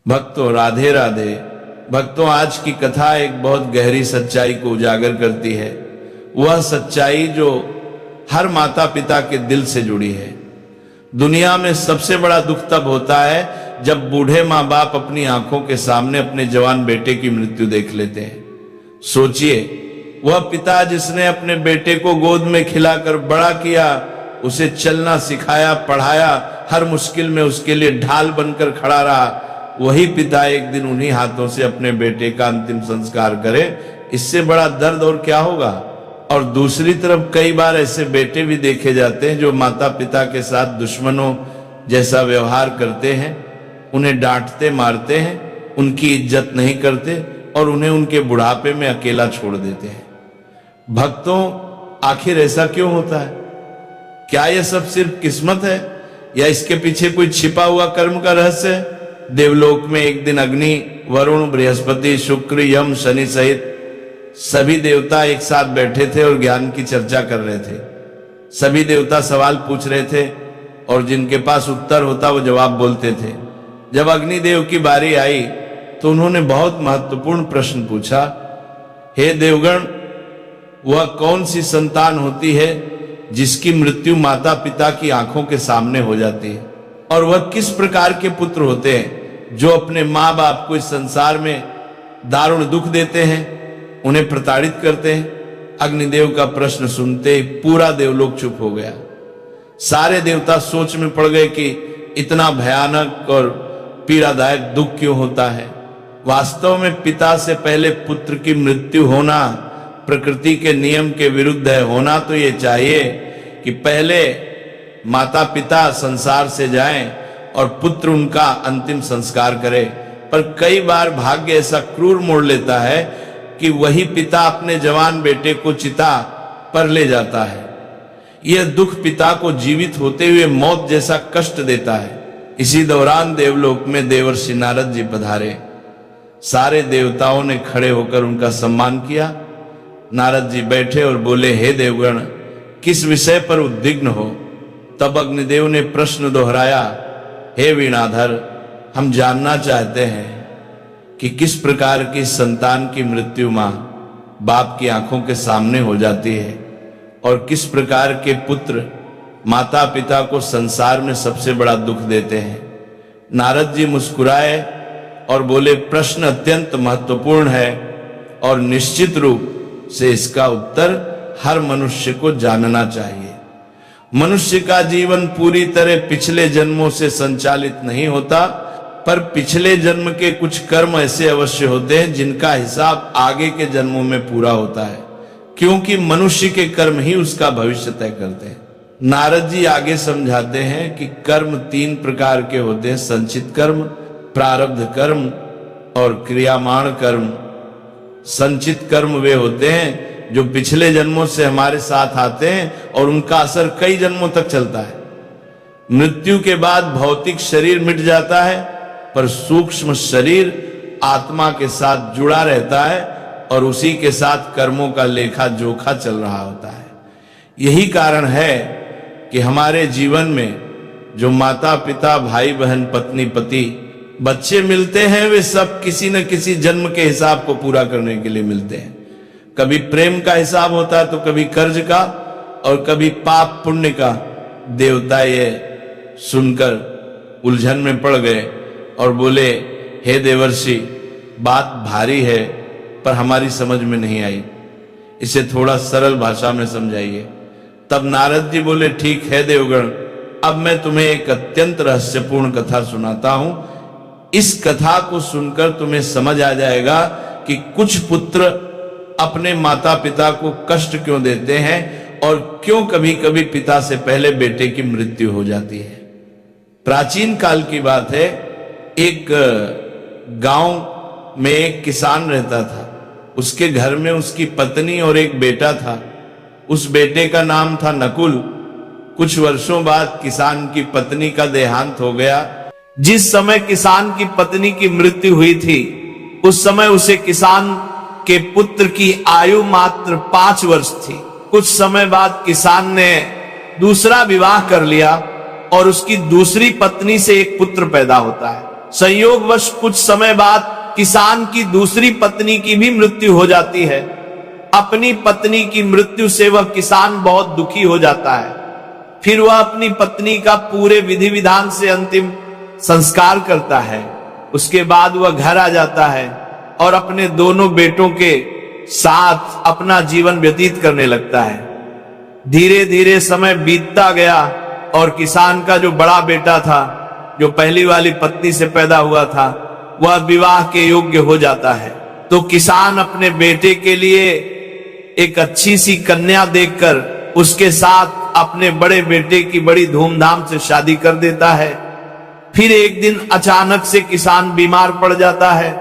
भक्तों राधे राधे। भक्तों आज की कथा एक बहुत गहरी सच्चाई को उजागर करती है। वह सच्चाई जो हर माता पिता के दिल से जुड़ी है। दुनिया में सबसे बड़ा दुख तब होता है जब बूढ़े माँ बाप अपनी आंखों के सामने अपने जवान बेटे की मृत्यु देख लेते हैं। सोचिए, वह पिता जिसने अपने बेटे को गोद में खिलाकर बड़ा किया, उसे चलना सिखाया, पढ़ाया, हर मुश्किल में उसके लिए ढाल बनकर खड़ा रहा, वही पिता एक दिन उन्हीं हाथों से अपने बेटे का अंतिम संस्कार करे, इससे बड़ा दर्द और क्या होगा। और दूसरी तरफ कई बार ऐसे बेटे भी देखे जाते हैं जो माता पिता के साथ दुश्मनों जैसा व्यवहार करते हैं, उन्हें डांटते मारते हैं, उनकी इज्जत नहीं करते और उन्हें उनके बुढ़ापे में अकेला छोड़ देते हैं। भक्तों, आखिर ऐसा क्यों होता है? क्या यह सब सिर्फ किस्मत है या इसके पीछे कोई छिपा हुआ कर्म का रहस्य है? देवलोक में एक दिन अग्नि, वरुण, बृहस्पति, शुक्र, यम, शनि सहित सभी देवता एक साथ बैठे थे और ज्ञान की चर्चा कर रहे थे। सभी देवता सवाल पूछ रहे थे और जिनके पास उत्तर होता वो जवाब बोलते थे। जब अग्निदेव की बारी आई तो उन्होंने बहुत महत्वपूर्ण प्रश्न पूछा। हे देवगण, वह कौन सी संतान होती है जिसकी मृत्यु माता पिता की आंखों के सामने हो जाती है? और वह किस प्रकार के पुत्र होते हैं जो अपने माँ बाप को इस संसार में दारुण दुख देते हैं, उन्हें प्रताड़ित करते हैं? अग्निदेव का प्रश्न सुनते ही पूरा देवलोक चुप हो गया। सारे देवता सोच में पड़ गए कि इतना भयानक और पीड़ादायक दुख क्यों होता है। वास्तव में पिता से पहले पुत्र की मृत्यु होना प्रकृति के नियम के विरुद्ध है। होना तो ये चाहिए कि पहले माता पिता संसार से जाएं और पुत्र उनका अंतिम संस्कार करे, पर कई बार भाग्य ऐसा क्रूर मोड़ लेता है कि वही पिता अपने जवान बेटे को चिता पर ले जाता है। यह दुख पिता को जीवित होते हुए मौत जैसा कष्ट देता है। इसी दौरान देवलोक में देवर्षि नारद जी पधारे। सारे देवताओं ने खड़े होकर उनका सम्मान किया। नारद जी बैठे और बोले, हे देवगण, किस विषय पर उद्विग्न हो? तब अग्निदेव ने प्रश्न दोहराया, हे वीणाधर, हम जानना चाहते हैं कि किस प्रकार की संतान की मृत्यु मां बाप की आंखों के सामने हो जाती है और किस प्रकार के पुत्र माता पिता को संसार में सबसे बड़ा दुख देते हैं। नारद जी मुस्कुराए और बोले, प्रश्न अत्यंत महत्वपूर्ण है और निश्चित रूप से इसका उत्तर हर मनुष्य को जानना चाहिए। मनुष्य का जीवन पूरी तरह पिछले जन्मों से संचालित नहीं होता, पर पिछले जन्म के कुछ कर्म ऐसे अवश्य होते हैं जिनका हिसाब आगे के जन्मों में पूरा होता है, क्योंकि मनुष्य के कर्म ही उसका भविष्य तय करते हैं। नारद जी आगे समझाते हैं कि कर्म 3 प्रकार के होते हैं: संचित कर्म, प्रारब्ध कर्म और क्रियामाण कर्म। संचित कर्म वे होते हैं जो पिछले जन्मों से हमारे साथ आते हैं और उनका असर कई जन्मों तक चलता है। मृत्यु के बाद भौतिक शरीर मिट जाता है, पर सूक्ष्म शरीर आत्मा के साथ जुड़ा रहता है और उसी के साथ कर्मों का लेखा जोखा चल रहा होता है। यही कारण है कि हमारे जीवन में जो माता पिता, भाई बहन, पत्नी पति, बच्चे मिलते हैं, वे सब किसी न किसी जन्म के हिसाब को पूरा करने के लिए मिलते हैं। कभी प्रेम का हिसाब होता है तो कभी कर्ज का और कभी पाप पुण्य का। देवता ये सुनकर उलझन में पड़ गए और बोले, हे देवर्षि, बात भारी है पर हमारी समझ में नहीं आई, इसे थोड़ा सरल भाषा में समझाइए। तब नारद जी बोले, ठीक है देवगण, अब मैं तुम्हें एक अत्यंत रहस्यपूर्ण कथा सुनाता हूं। इस कथा को सुनकर तुम्हें समझ आ जाएगा कि कुछ पुत्र अपने माता पिता को कष्ट क्यों देते हैं और क्यों कभी कभी पिता से पहले बेटे की मृत्यु हो जाती है। प्राचीन काल की बात है, एक गांव में एक किसान रहता था। उसके घर में उसकी पत्नी और एक बेटा था। उस बेटे का नाम था नकुल। कुछ वर्षों बाद किसान की पत्नी का देहांत हो गया। जिस समय किसान की पत्नी की मृत्यु हुई थी, उस समय उसे किसान के पुत्र की आयु मात्र 5 वर्ष थी। कुछ समय बाद किसान ने दूसरा विवाह कर लिया और उसकी दूसरी पत्नी से एक पुत्र पैदा होता है। संयोगवश कुछ समय बाद किसान की दूसरी पत्नी की भी मृत्यु हो जाती है। अपनी पत्नी की मृत्यु से वह किसान बहुत दुखी हो जाता है। फिर वह अपनी पत्नी का पूरे विधि विधान से अंतिम संस्कार करता है। उसके बाद वह घर आ जाता है और अपने दोनों बेटों के साथ अपना जीवन व्यतीत करने लगता है। धीरे धीरे समय बीतता गया और किसान का जो बड़ा बेटा था, जो पहली वाली पत्नी से पैदा हुआ था, वह विवाह के योग्य हो जाता है। तो किसान अपने बेटे के लिए एक अच्छी सी कन्या देखकर उसके साथ अपने बड़े बेटे की बड़ी धूमधाम से शादी कर देता है। फिर एक दिन अचानक से किसान बीमार पड़ जाता है।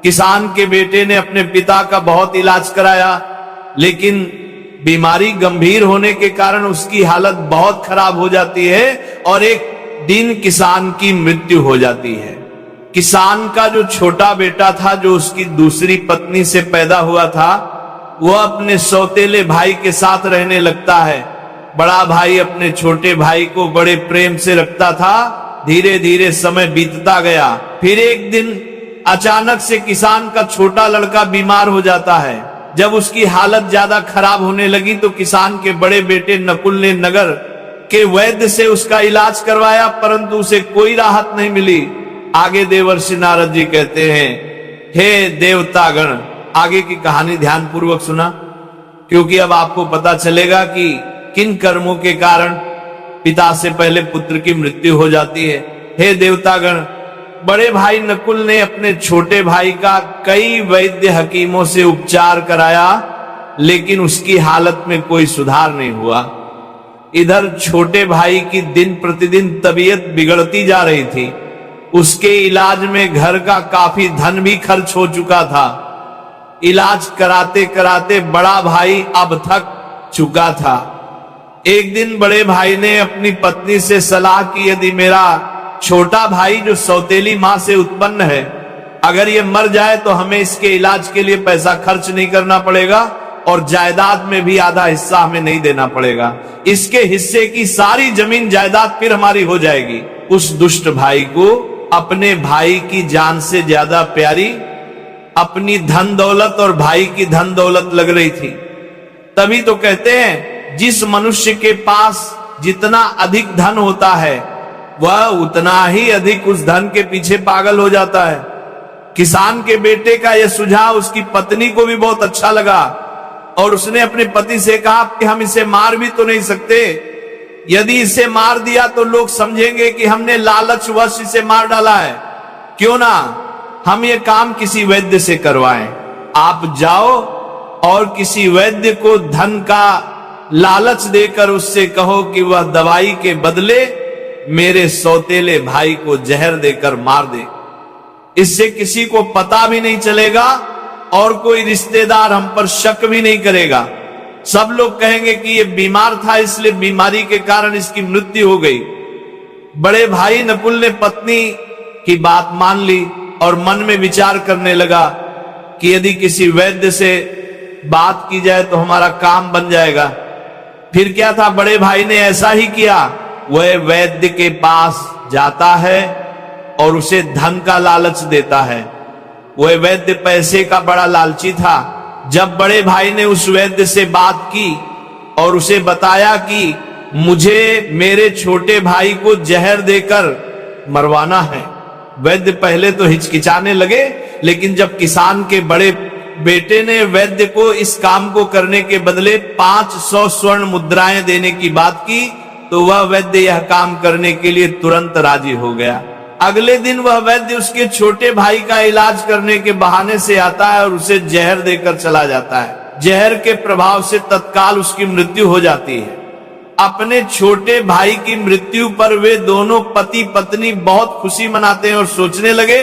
किसान के बेटे ने अपने पिता का बहुत इलाज कराया, लेकिन बीमारी गंभीर होने के कारण उसकी हालत बहुत खराब हो जाती है और एक दिन किसान की मृत्यु हो जाती है। किसान का जो छोटा बेटा था, जो उसकी दूसरी पत्नी से पैदा हुआ था, वह अपने सौतेले भाई के साथ रहने लगता है। बड़ा भाई अपने छोटे भाई को बड़े प्रेम से रखता था। धीरे धीरे समय बीतता गया। फिर एक दिन अचानक से किसान का छोटा लड़का बीमार हो जाता है। जब उसकी हालत ज्यादा खराब होने लगी तो किसान के बड़े बेटे नकुल ने नगर के वैद्य से उसका इलाज करवाया, परंतु उसे कोई राहत नहीं मिली। आगे देवर्षि नारद जी कहते हैं, हे देवतागण, आगे की कहानी ध्यान पूर्वक सुना, क्योंकि अब आपको पता चलेगा कि किन कर्मों के कारण पिता से पहले पुत्र की मृत्यु हो जाती है। हे देवतागण, बड़े भाई नकुल ने अपने छोटे भाई का कई वैद्य हकीमों से उपचार कराया, लेकिन उसकी हालत में कोई सुधार नहीं हुआ। इधर छोटे भाई की दिन प्रतिदिन तबीयत बिगड़ती जा रही थी। उसके इलाज में घर का काफी धन भी खर्च हो चुका था। इलाज कराते कराते बड़ा भाई अब थक चुका था। एक दिन बड़े भाई ने अपनी पत्नी से सलाह की, यदि मेरा छोटा भाई जो सौतेली मां से उत्पन्न है, अगर ये मर जाए तो हमें इसके इलाज के लिए पैसा खर्च नहीं करना पड़ेगा और जायदाद में भी आधा हिस्सा हमें नहीं देना पड़ेगा। इसके हिस्से की सारी जमीन जायदाद फिर हमारी हो जाएगी। उस दुष्ट भाई को अपने भाई की जान से ज्यादा प्यारी अपनी धन दौलत और भाई की धन दौलत लग रही थी। तभी तो कहते हैं, जिस मनुष्य के पास जितना अधिक धन होता है, वह उतना ही अधिक उस धन के पीछे पागल हो जाता है। किसान के बेटे का यह सुझाव उसकी पत्नी को भी बहुत अच्छा लगा और उसने अपने पति से कहा कि हम इसे मार भी तो नहीं सकते। यदि इसे मार दिया तो लोग समझेंगे कि हमने लालचवश इसे मार डाला है। क्यों ना हम ये काम किसी वैद्य से करवाएं। आप जाओ और किसी वैद्य को धन का लालच देकर उससे कहो कि वह दवाई के बदले मेरे सौतेले भाई को जहर देकर मार दे। इससे किसी को पता भी नहीं चलेगा और कोई रिश्तेदार हम पर शक भी नहीं करेगा। सब लोग कहेंगे कि ये बीमार था, इसलिए बीमारी के कारण इसकी मृत्यु हो गई। बड़े भाई नकुल ने पत्नी की बात मान ली और मन में विचार करने लगा कि यदि किसी वैद्य से बात की जाए तो हमारा काम बन जाएगा। फिर क्या था, बड़े भाई ने ऐसा ही किया। वह वैद्य के पास जाता है और उसे धन का लालच देता है। वह वैद्य पैसे का बड़ा लालची था। जब बड़े भाई ने उस वैद्य से बात की और उसे बताया कि मुझे मेरे छोटे भाई को जहर देकर मरवाना है, वैद्य पहले तो हिचकिचाने लगे, लेकिन जब किसान के बड़े बेटे ने वैद्य को इस काम को करने के बदले 500 स्वर्ण मुद्राएं देने की बात की, तो वह वैद्य यह काम करने के लिए तुरंत राजी हो गया। अगले दिन वह वैद्य उसके छोटे भाई का इलाज करने के बहाने से आता है और उसे जहर देकर चला जाता है। जहर के प्रभाव से तत्काल उसकी मृत्यु हो जाती है। अपने छोटे भाई की मृत्यु पर वे दोनों पति पत्नी बहुत खुशी मनाते हैं और सोचने लगे,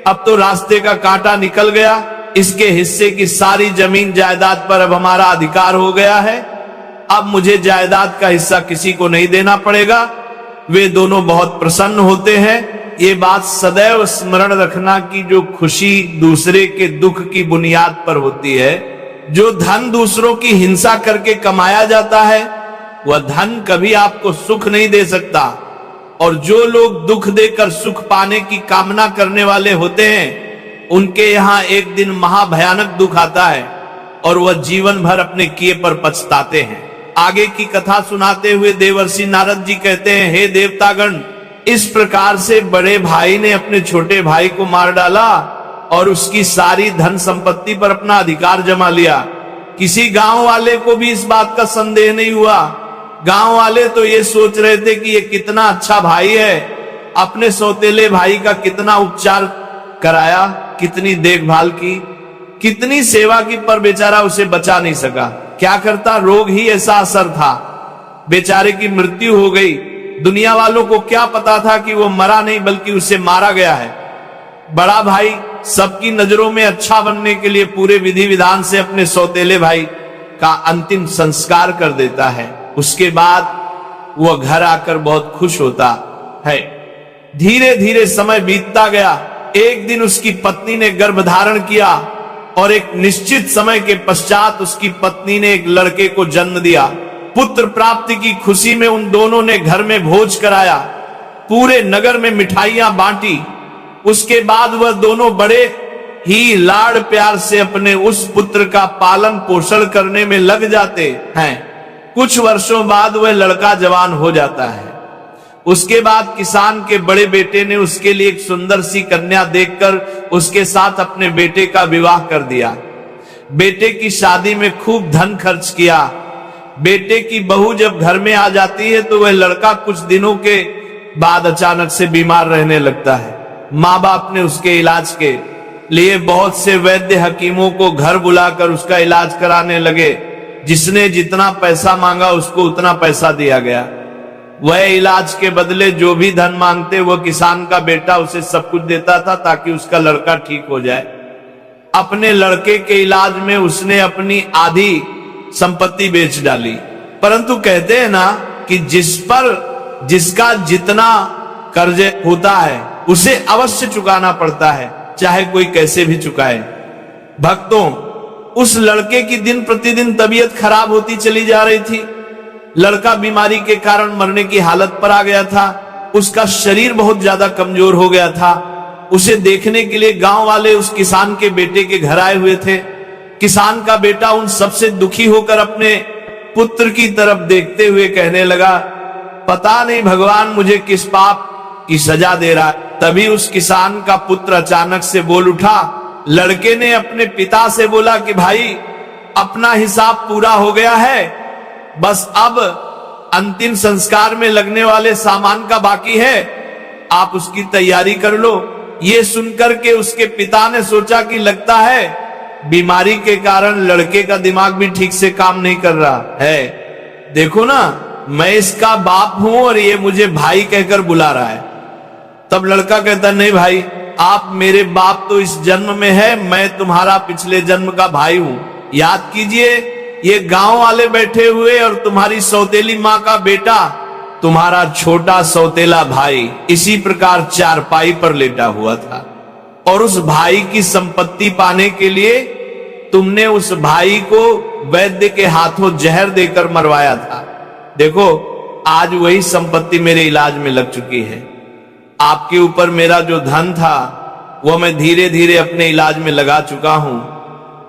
अब तो रास्ते का कांटा निकल गया, इसके हिस्से की सारी जमीन जायदाद पर अब हमारा अधिकार हो गया है, अब मुझे जायदाद का हिस्सा किसी को नहीं देना पड़ेगा। वे दोनों बहुत प्रसन्न होते हैं। ये बात सदैव स्मरण रखना कि जो खुशी दूसरे के दुख की बुनियाद पर होती है, जो धन दूसरों की हिंसा करके कमाया जाता है, वह धन कभी आपको सुख नहीं दे सकता। और जो लोग दुख देकर सुख पाने की कामना करने वाले होते हैं, उनके यहां एक दिन महाभयानक दुख आता है और वह जीवन भर अपने किए पर पछताते हैं। आगे की कथा सुनाते हुए देवर्षि नारद जी कहते हैं, हे देवतागण, इस प्रकार से बड़े भाई ने अपने छोटे भाई को मार डाला और उसकी सारी धन संपत्ति पर अपना अधिकार जमा लिया। किसी गांव वाले को भी इस बात का संदेह नहीं हुआ। गांव वाले तो ये सोच रहे थे कि ये कितना अच्छा भाई है, अपने सौतेले भाई का कितना उपचार कराया, कितनी देखभाल की, कितनी सेवा की, पर बेचारा उसे बचा नहीं सका। क्या करता, रोग ही ऐसा असर था, बेचारे की मृत्यु हो गई। दुनिया वालों को क्या पता था कि वो मरा नहीं बल्कि उसे मारा गया है। बड़ा भाई सबकी नजरों में अच्छा बनने के लिए पूरे विधि विधान से अपने सौतेले भाई का अंतिम संस्कार कर देता है। उसके बाद वह घर आकर बहुत खुश होता है। धीरे धीरे समय बीतता गया। एक दिन उसकी पत्नी ने गर्भ धारण किया और एक निश्चित समय के पश्चात उसकी पत्नी ने एक लड़के को जन्म दिया। पुत्र प्राप्ति की खुशी में उन दोनों ने घर में भोज कराया, पूरे नगर में मिठाइयां बांटी। उसके बाद वह दोनों बड़े ही लाड़ प्यार से अपने उस पुत्र का पालन पोषण करने में लग जाते हैं। कुछ वर्षों बाद वह लड़का जवान हो जाता है। उसके बाद किसान के बड़े बेटे ने उसके लिए एक सुंदर सी कन्या देखकर उसके साथ अपने बेटे का विवाह कर दिया। बेटे की शादी में खूब धन खर्च किया। बेटे की बहू जब घर में आ जाती है तो वह लड़का कुछ दिनों के बाद अचानक से बीमार रहने लगता है। माँ बाप ने उसके इलाज के लिए बहुत से वैद्य हकीमों को घर बुलाकर उसका इलाज कराने लगे। जिसने जितना पैसा मांगा उसको उतना पैसा दिया गया। वह इलाज के बदले जो भी धन मांगते वह किसान का बेटा उसे सब कुछ देता था ताकि उसका लड़का ठीक हो जाए। अपने लड़के के इलाज में उसने अपनी आधी संपत्ति बेच डाली। परंतु कहते हैं ना कि जिस पर जिसका जितना कर्ज होता है उसे अवश्य चुकाना पड़ता है, चाहे कोई कैसे भी चुकाए। भक्तों, उस लड़के की दिन प्रतिदिन तबीयत खराब होती चली जा रही थी। लड़का बीमारी के कारण मरने की हालत पर आ गया था। उसका शरीर बहुत ज्यादा कमजोर हो गया था। उसे देखने के लिए गांव वाले उस किसान के बेटे के घर आए हुए थे। किसान का बेटा उन सबसे दुखी होकर अपने पुत्र की तरफ देखते हुए कहने लगा, पता नहीं भगवान मुझे किस पाप की सजा दे रहा है। तभी उस किसान का पुत्र अचानक से बोल उठा। लड़के ने अपने पिता से बोला कि भाई, अपना हिसाब पूरा हो गया है, बस अब अंतिम संस्कार में लगने वाले सामान का बाकी है, आप उसकी तैयारी कर लो। ये सुनकर के उसके पिता ने सोचा कि लगता है बीमारी के कारण लड़के का दिमाग भी ठीक से काम नहीं कर रहा है। देखो ना, मैं इसका बाप हूं और ये मुझे भाई कहकर बुला रहा है। तब लड़का कहता, नहीं भाई, आप मेरे बाप तो इस जन्म में है, मैं तुम्हारा पिछले जन्म का भाई हूं। याद कीजिए, ये गांव वाले बैठे हुए और तुम्हारी सौतेली माँ का बेटा तुम्हारा छोटा सौतेला भाई इसी प्रकार चारपाई पर लेटा हुआ था। और उस भाई की संपत्ति पाने के लिए तुमने उस भाई को वैद्य के हाथों जहर देकर मरवाया था। देखो, आज वही संपत्ति मेरे इलाज में लग चुकी है। आपके ऊपर मेरा जो धन था वह मैं धीरे धीरे अपने इलाज में लगा चुका हूं।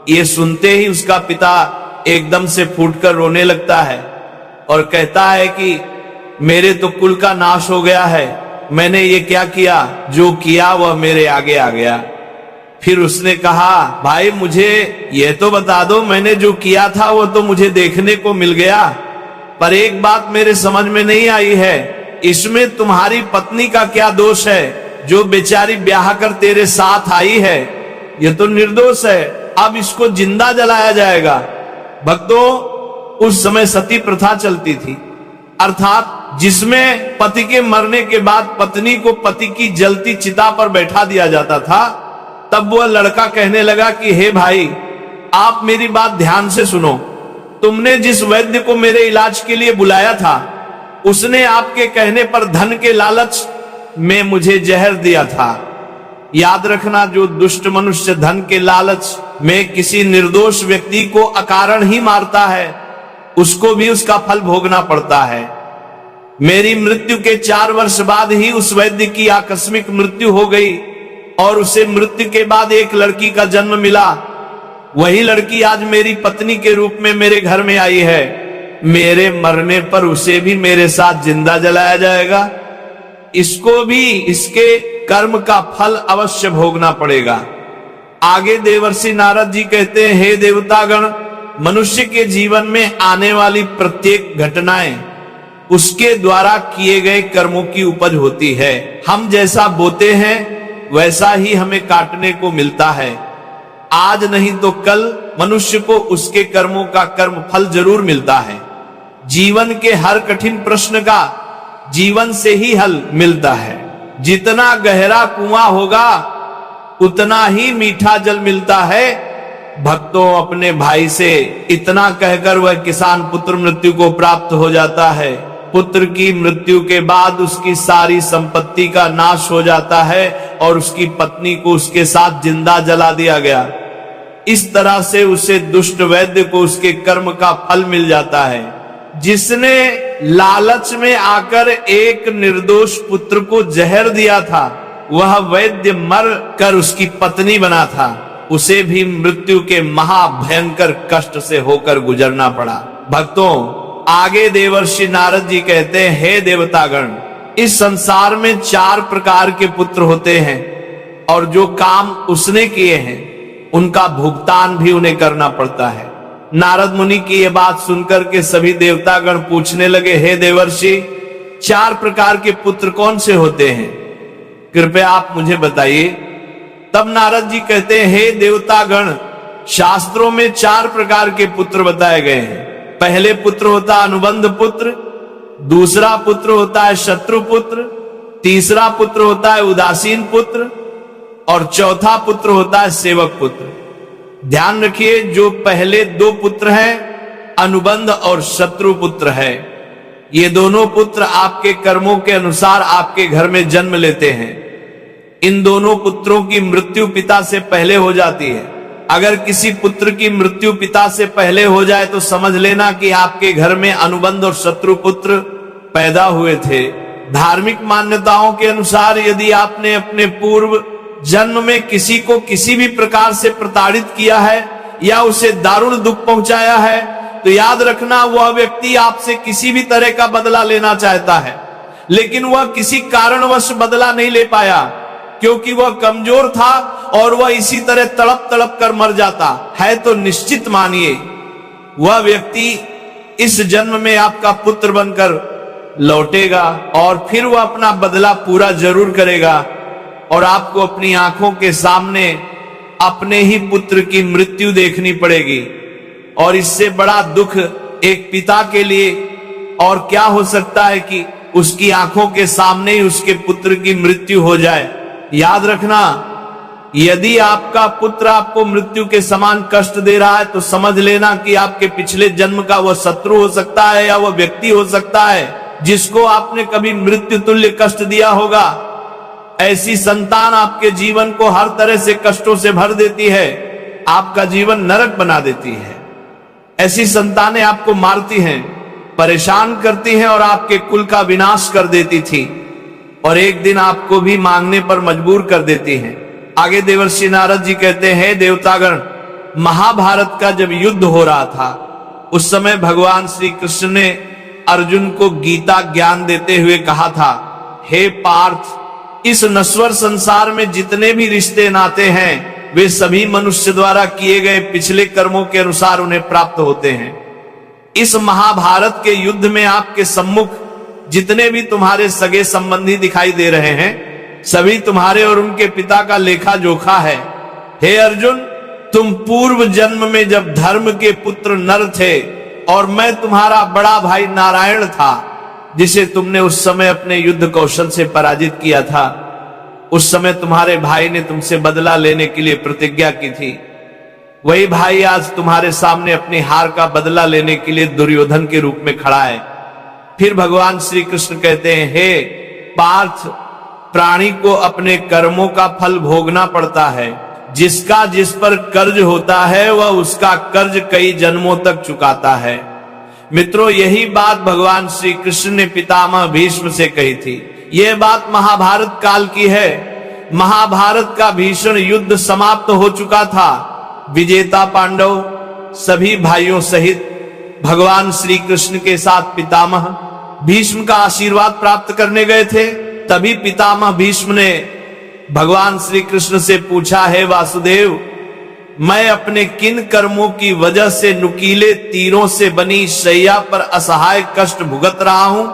ये सुनते ही उसका पिता एकदम से फूटकर रोने लगता है और कहता है कि मेरे तो कुल का नाश हो गया है, मैंने ये क्या किया, जो किया वह मेरे आगे आ गया। फिर उसने कहा, भाई मुझे ये तो बता दो, मैंने जो किया था वो तो मुझे देखने को मिल गया, पर एक बात मेरे समझ में नहीं आई है, इसमें तुम्हारी पत्नी का क्या दोष है जो बेचारी ब्याह कर तेरे साथ आई है? ये तो निर्दोष है, अब इसको जिंदा जलाया जाएगा। भक्तों, उस समय सती प्रथा चलती थी, अर्थात जिसमें पति के मरने के बाद पत्नी को पति की जलती चिता पर बैठा दिया जाता था। तब वह लड़का कहने लगा कि हे भाई, आप मेरी बात ध्यान से सुनो। तुमने जिस वैद्य को मेरे इलाज के लिए बुलाया था उसने आपके कहने पर धन के लालच में मुझे जहर दिया था। याद रखना, जो दुष्ट मनुष्य धन के लालच में किसी निर्दोष व्यक्ति को अकारण ही मारता है उसको भी उसका फल भोगना पड़ता है। मेरी मृत्यु के 4 वर्ष बाद ही उस वैद्य की आकस्मिक मृत्यु हो गई और उसे मृत्यु के बाद एक लड़की का जन्म मिला। वही लड़की आज मेरी पत्नी के रूप में मेरे घर में आई है। मेरे मरने पर उसे भी मेरे साथ जिंदा जलाया जाएगा। इसको भी इसके कर्म का फल अवश्य भोगना पड़ेगा। आगे देवर्षि नारद जी कहते हैं, हे देवतागण, मनुष्य के जीवन में आने वाली प्रत्येक घटनाएं उसके द्वारा किए गए कर्मों की उपज होती है। हम जैसा बोते हैं वैसा ही हमें काटने को मिलता है। आज नहीं तो कल मनुष्य को उसके कर्मों का कर्म फल जरूर मिलता है। जीवन के हर कठिन प्रश्न का जीवन से ही हल मिलता है। जितना गहरा कुआं होगा उतना ही मीठा जल मिलता है। भक्तों, अपने भाई से इतना कहकर वह किसान पुत्र मृत्यु को प्राप्त हो जाता है। पुत्र की मृत्यु के बाद उसकी सारी संपत्ति का नाश हो जाता है और उसकी पत्नी को उसके साथ जिंदा जला दिया गया। इस तरह से उसे दुष्ट वैद्य को उसके कर्म का फल मिल जाता है। जिसने लालच में आकर एक निर्दोष पुत्र को जहर दिया था, वह वैद्य मर कर उसकी पत्नी बना था। उसे भी मृत्यु के महाभयंकर कष्ट से होकर गुजरना पड़ा। भक्तों, आगे देवर्षि नारद जी कहते हैं, हे देवतागण, इस संसार में 4 प्रकार के पुत्र होते हैं और जो काम उसने किए हैं उनका भुगतान भी उन्हें करना पड़ता है। नारद मुनि की यह बात सुनकर के सभी देवतागण पूछने लगे, हे देवर्षि, 4 प्रकार के पुत्र कौन से होते हैं? कृपया आप मुझे बताइए। तब नारद जी कहते हैं, हे देवतागण, शास्त्रों में 4 प्रकार के पुत्र बताए गए हैं। पहले पुत्र होता है अनुबंध पुत्र, दूसरा पुत्र होता है शत्रु पुत्र, तीसरा पुत्र होता है उदासीन पुत्र और चौथा पुत्र होता है सेवक पुत्र। ध्यान रखिए, जो पहले 2 पुत्र हैं, अनुबंध और शत्रु पुत्र है, ये दोनों पुत्र आपके कर्मों के अनुसार आपके घर में जन्म लेते हैं। इन दोनों पुत्रों की मृत्यु पिता से पहले हो जाती है। अगर किसी पुत्र की मृत्यु पिता से पहले हो जाए तो समझ लेना कि आपके घर में अनुबंध और शत्रु पुत्र पैदा हुए थे। धार्मिक मान्यताओं के अनुसार यदि आपने अपने पूर्व जन्म में किसी को किसी भी प्रकार से प्रताड़ित किया है या उसे दारुण दुख पहुंचाया है, तो याद रखना वह व्यक्ति आपसे किसी भी तरह का बदला लेना चाहता है, लेकिन वह किसी कारणवश बदला नहीं ले पाया क्योंकि वह कमजोर था और वह इसी तरह तड़प तड़प कर मर जाता है। तो निश्चित मानिए वह व्यक्ति इस जन्म में आपका पुत्र बनकर लौटेगा और फिर वह अपना बदला पूरा जरूर करेगा और आपको अपनी आंखों के सामने अपने ही पुत्र की मृत्यु देखनी पड़ेगी। और इससे बड़ा दुख एक पिता के लिए और क्या हो सकता है कि उसकी आंखों के सामने ही उसके पुत्र की मृत्यु हो जाए। याद रखना, यदि आपका पुत्र आपको मृत्यु के समान कष्ट दे रहा है तो समझ लेना कि आपके पिछले जन्म का वह शत्रु हो सकता है या वह व्यक्ति हो सकता है जिसको आपने कभी मृत्यु तुल्य कष्ट दिया होगा। ऐसी संतान आपके जीवन को हर तरह से कष्टों से भर देती है, आपका जीवन नरक बना देती है। ऐसी संतानें आपको मारती हैं, परेशान करती हैं और आपके कुल का विनाश कर देती थी और एक दिन आपको भी मांगने पर मजबूर कर देती हैं। आगे देवर्षि नारद जी कहते हैं, देवतागण, महाभारत का जब युद्ध हो रहा था उस समय भगवान श्री कृष्ण ने अर्जुन को गीता ज्ञान देते हुए कहा था, हे पार्थ, इस नश्वर संसार में जितने भी रिश्ते नाते हैं वे सभी मनुष्य द्वारा किए गए पिछले कर्मों के अनुसार उन्हें प्राप्त होते हैं। इस महाभारत के युद्ध में आपके सम्मुख जितने भी तुम्हारे सगे संबंधी दिखाई दे रहे हैं सभी तुम्हारे और उनके पिता का लेखा जोखा है। हे अर्जुन, तुम पूर्व जन्म में जब धर्म के पुत्र नर थे और मैं तुम्हारा बड़ा भाई नारायण था जिसे तुमने उस समय अपने युद्ध कौशल से पराजित किया था, उस समय तुम्हारे भाई ने तुमसे बदला लेने के लिए प्रतिज्ञा की थी। वही भाई आज तुम्हारे सामने अपनी हार का बदला लेने के लिए दुर्योधन के रूप में खड़ा है। फिर भगवान श्री कृष्ण कहते हैं, हे पार्थ, प्राणी को अपने कर्मों का फल भोगना पड़ता है। जिसका जिस पर कर्ज होता है वह उसका कर्ज कई जन्मों तक चुकाता है। मित्रों, यही बात भगवान श्री कृष्ण ने पितामह भीष्म से कही थी। यह बात महाभारत काल की है। महाभारत का भीषण युद्ध समाप्त हो चुका था। विजेता पांडव सभी भाइयों सहित भगवान श्री कृष्ण के साथ पितामह भीष्म का आशीर्वाद प्राप्त करने गए थे। तभी पितामह भीष्म ने भगवान श्री कृष्ण से पूछा, है वासुदेव, मैं अपने किन कर्मों की वजह से नुकीले तीरों से बनी शैया पर असहाय कष्ट भुगत रहा हूं?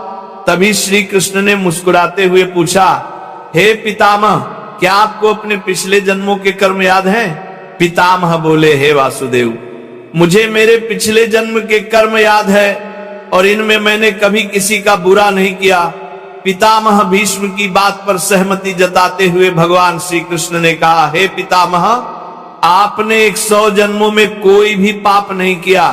तभी श्री कृष्ण ने मुस्कुराते हुए पूछा, हे पितामह, क्या आपको अपने पिछले जन्मों के कर्म याद हैं? पितामह बोले, हे वासुदेव, मुझे मेरे पिछले जन्म के कर्म याद है और इनमें मैंने कभी किसी का बुरा नहीं किया। पितामह भीष्म की बात पर सहमति जताते हुए भगवान श्री कृष्ण ने कहा, हे पितामह, आपने 100 जन्मों में कोई भी पाप नहीं किया।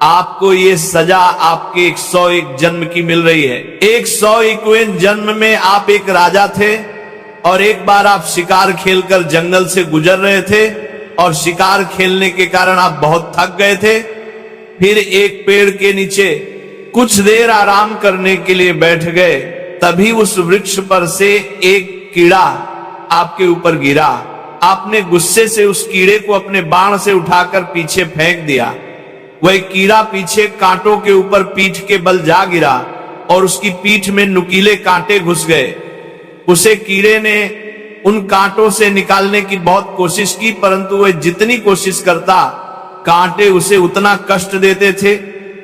आपको ये सजा आपके 101 जन्म की मिल रही है। 101वें जन्म में आप एक राजा थे और एक बार आप शिकार खेलकर जंगल से गुजर रहे थे और शिकार खेलने के कारण आप बहुत थक गए थे। फिर एक पेड़ के नीचे कुछ देर आराम करने के लिए बैठ गए। तभी उस वृक्ष पर से एक कीड़ा आपके ऊपर गिरा। आपने गुस्से से उस कीड़े को अपने बाण से उठाकर पीछे फेंक दिया। वह कीड़ा पीछे कांटों के ऊपर पीठ के बल जा गिरा और उसकी पीठ में नुकीले कांटे घुस गए। उसे कीड़े ने उन कांटों से निकालने की बहुत कोशिश की, परंतु वह जितनी कोशिश करता कांटे उसे उतना कष्ट देते थे।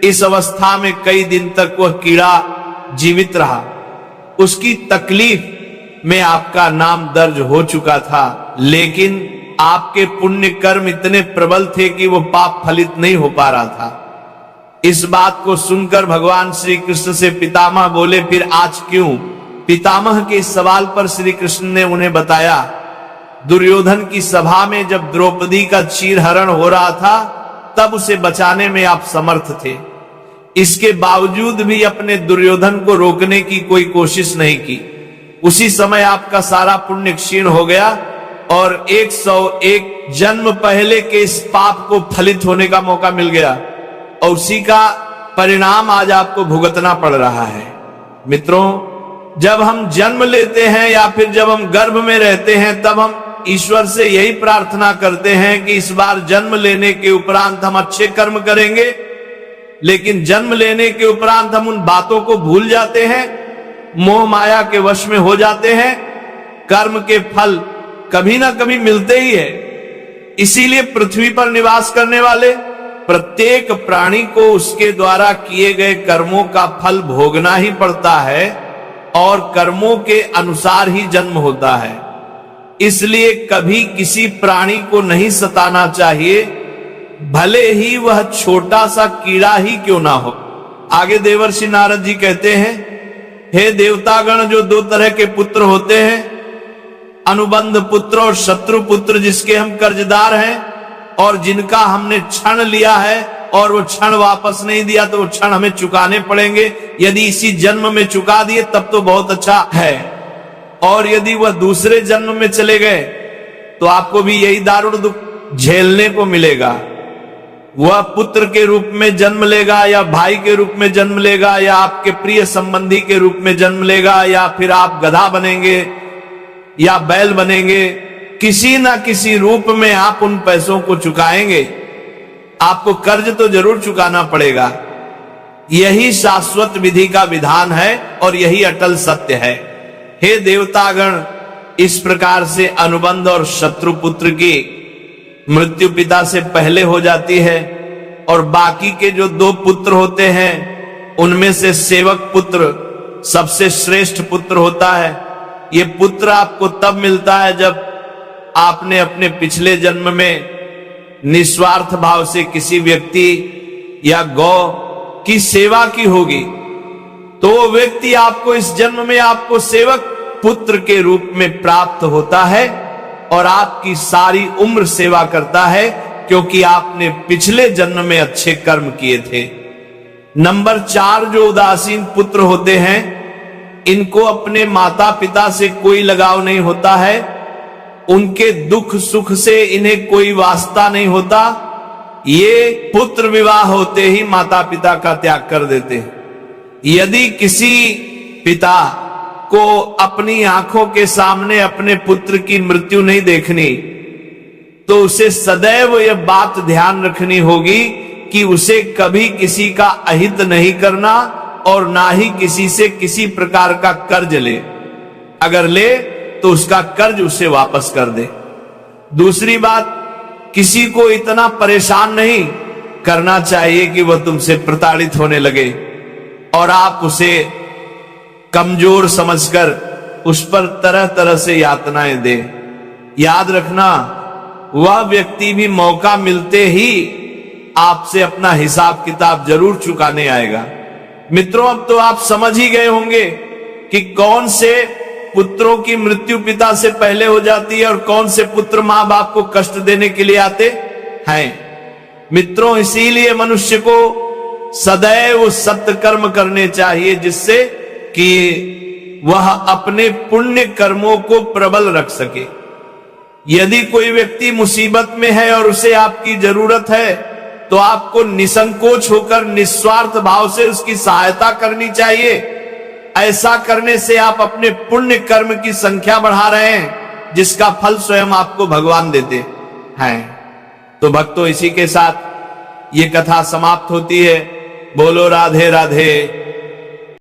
इस अवस्था में कई दिन तक वह कीड़ा जीवित रहा। उसकी तकलीफ में आपका नाम दर्ज हो चुका था, लेकिन आपके पुण्य कर्म इतने प्रबल थे कि वो पाप फलित नहीं हो पा रहा था। इस बात को सुनकर भगवान श्री कृष्ण से पितामह बोले, फिर आज क्यों? पितामह के इस सवाल पर श्री कृष्ण ने उन्हें बताया, दुर्योधन की सभा में जब द्रौपदी का चीरहरण हो रहा था तब उसे बचाने में आप समर्थ थे। इसके बावजूद भी अपने दुर्योधन को रोकने की कोई कोशिश नहीं की। उसी समय आपका सारा पुण्य क्षीण हो गया और 101 जन्म पहले के इस पाप को फलित होने का मौका मिल गया और उसी का परिणाम आज आपको भुगतना पड़ रहा है। मित्रों, जब हम जन्म लेते हैं या फिर जब हम गर्भ में रहते हैं तब हम ईश्वर से यही प्रार्थना करते हैं कि इस बार जन्म लेने के उपरांत हम अच्छे कर्म करेंगे, लेकिन जन्म लेने के उपरांत हम उन बातों को भूल जाते हैं, मोह माया के वश में हो जाते हैं। कर्म के फल कभी ना कभी मिलते ही है। इसीलिए पृथ्वी पर निवास करने वाले प्रत्येक प्राणी को उसके द्वारा किए गए कर्मों का फल भोगना ही पड़ता है और कर्मों के अनुसार ही जन्म होता है। इसलिए कभी किसी प्राणी को नहीं सताना चाहिए, भले ही वह छोटा सा कीड़ा ही क्यों ना हो। आगे देवर्षि नारद जी कहते हैं, हे देवतागण, जो 2 तरह के पुत्र होते हैं, अनुबंध पुत्र और शत्रु पुत्र, जिसके हम कर्जदार हैं और जिनका हमने क्षण लिया है और वो क्षण वापस नहीं दिया तो वो क्षण हमें चुकाने पड़ेंगे। यदि इसी जन्म में चुका दिए तब तो बहुत अच्छा है, और यदि वह दूसरे जन्म में चले गए तो आपको भी यही दारुण दुख झेलने को मिलेगा। वह पुत्र के रूप में जन्म लेगा या भाई के रूप में जन्म लेगा या आपके प्रिय संबंधी के रूप में जन्म लेगा या फिर आप गधा बनेंगे या बैल बनेंगे। किसी ना किसी रूप में आप उन पैसों को चुकाएंगे। आपको कर्ज तो जरूर चुकाना पड़ेगा। यही शाश्वत विधि का विधान है और यही अटल सत्य है। हे देवतागण, इस प्रकार से अनुबंध और शत्रु पुत्र की मृत्यु पिता से पहले हो जाती है और बाकी के जो 2 पुत्र होते हैं उनमें से सेवक पुत्र सबसे श्रेष्ठ पुत्र होता है। ये पुत्र आपको तब मिलता है जब आपने अपने पिछले जन्म में निस्वार्थ भाव से किसी व्यक्ति या गौ की सेवा की होगी, तो वो व्यक्ति आपको इस जन्म में आपको सेवक पुत्र के रूप में प्राप्त होता है और आपकी सारी उम्र सेवा करता है, क्योंकि आपने पिछले जन्म में अच्छे कर्म किए थे। नंबर 4, जो उदासीन पुत्र होते हैं, इनको अपने माता पिता से कोई लगाव नहीं होता है। उनके दुख सुख से इन्हें कोई वास्ता नहीं होता। ये पुत्र विवाह होते ही माता पिता का त्याग कर देते हैं। यदि किसी पिता को अपनी आंखों के सामने अपने पुत्र की मृत्यु नहीं देखनी, तो उसे सदैव यह बात ध्यान रखनी होगी कि उसे कभी किसी का अहित नहीं करना और ना ही किसी से किसी प्रकार का कर्ज ले। अगर ले तो उसका कर्ज उसे वापस कर दे। दूसरी बात, किसी को इतना परेशान नहीं करना चाहिए कि वह तुमसे प्रताड़ित होने लगे और आप उसे कमजोर समझकर उस पर तरह तरह से यातनाएं दे। याद रखना, वह व्यक्ति भी मौका मिलते ही आपसे अपना हिसाब किताब जरूर चुकाने आएगा। मित्रों, अब तो आप समझ ही गए होंगे कि कौन से पुत्रों की मृत्यु पिता से पहले हो जाती है और कौन से पुत्र मां बाप को कष्ट देने के लिए आते हैं। मित्रों, इसीलिए मनुष्य को सदैव सत्य कर्म करने चाहिए, जिससे कि वह अपने पुण्य कर्मों को प्रबल रख सके। यदि कोई व्यक्ति मुसीबत में है और उसे आपकी जरूरत है, तो आपको निसंकोच होकर निस्वार्थ भाव से उसकी सहायता करनी चाहिए। ऐसा करने से आप अपने पुण्य कर्म की संख्या बढ़ा रहे हैं, जिसका फल स्वयं आपको भगवान देते हैं। तो भक्तों, इसी के साथ ये कथा समाप्त होती है। बोलो राधे राधे।